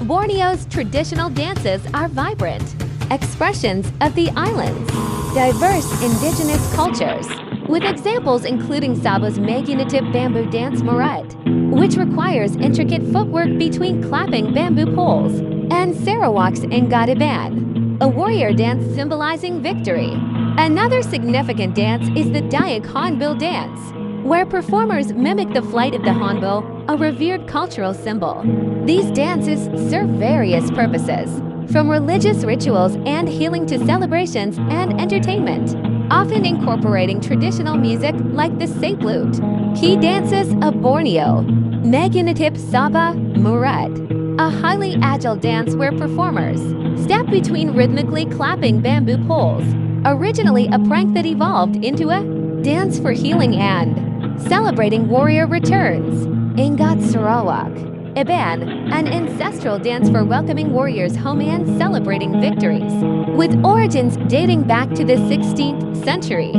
Borneo's traditional dances are vibrant expressions of the island's diverse indigenous cultures, with examples including Sabah's imaginative bamboo dance Morat, which requires intricate footwork between clapping bamboo poles, and Sarawak's Ngadaban, a warrior dance symbolizing victory. Another significant dance is the Dayak Hornbill dance, where performers mimic the flight of the hornbill, a revered cultural symbol. These dances serve various purposes, from religious rituals and healing to celebrations and entertainment, often incorporating traditional music like the Saplute. Key dances of Borneo: Meganatip Sabah Murat, a highly agile dance where performers step between rhythmically clapping bamboo poles, originally a prank that evolved into a dance for healing and celebrating warrior returns. Ingat Sarawak Iban, an ancestral dance for welcoming warriors home and celebrating victories, with origins dating back to the 16th century.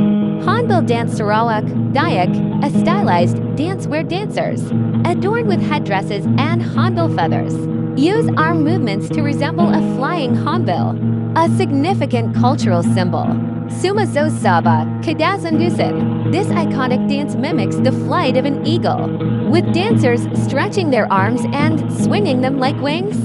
Hornbill dance Sarawak Dayak, a stylized dance where dancers, adorned with headdresses and hornbill feathers, use arm movements to resemble a flying hornbill, a significant cultural symbol. Sumazo Sabah Kadazandusan. This iconic dance mimics the flight of an eagle, with dancers stretching their arms and swinging them like wings.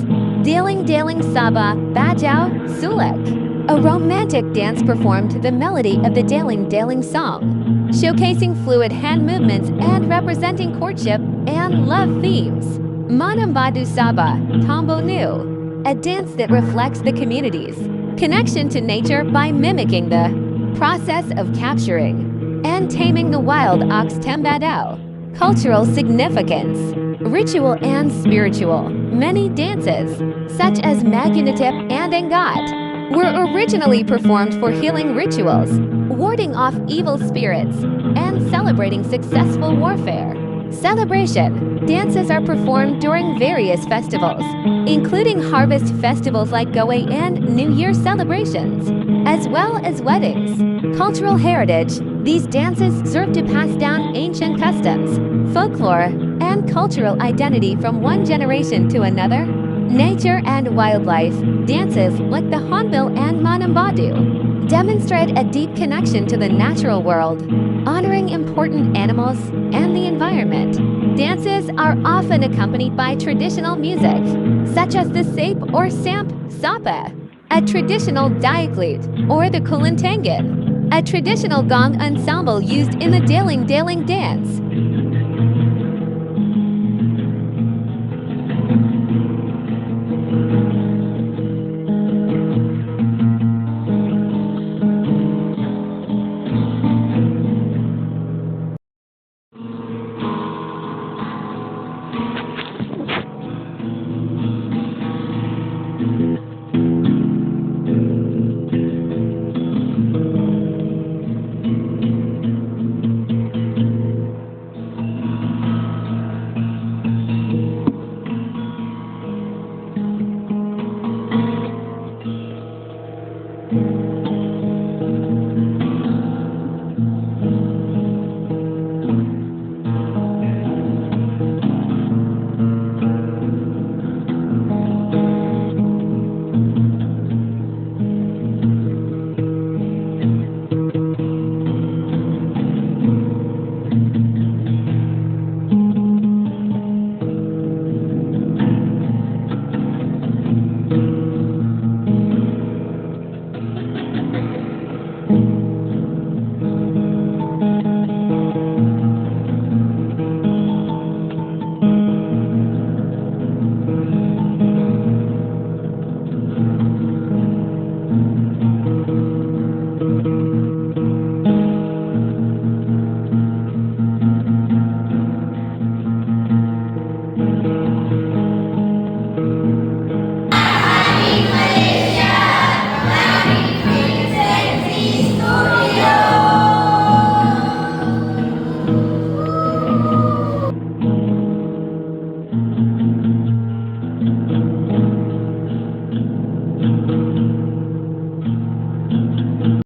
Daling Daling Sabah Bajau Sulek, a romantic dance performed to the melody of the Daling Daling song, showcasing fluid hand movements and representing courtship and love themes. Manambadu Sabah Tombo Nu, a dance that reflects the community's connection to nature by mimicking the process of capturing and taming the wild ox Tembadao. Cultural significance: ritual and spiritual. Many dances, such as Magunatip and Engat, were originally performed for healing rituals, warding off evil spirits, and celebrating successful warfare. Celebration: dances are performed during various festivals, including harvest festivals like Goe and New Year celebrations, as well as weddings. Cultural heritage: these dances serve to pass down ancient customs, folklore, and cultural identity from one generation to another. Nature and wildlife: dances like the Hornbill and Manambadu demonstrate a deep connection to the natural world, honoring important animals and the environment. Dances are often accompanied by traditional music, such as the Sape or Samp Sapa, a traditional Dayak lute, or the Kulintangan, a traditional gong ensemble used in the Daling Daling dance.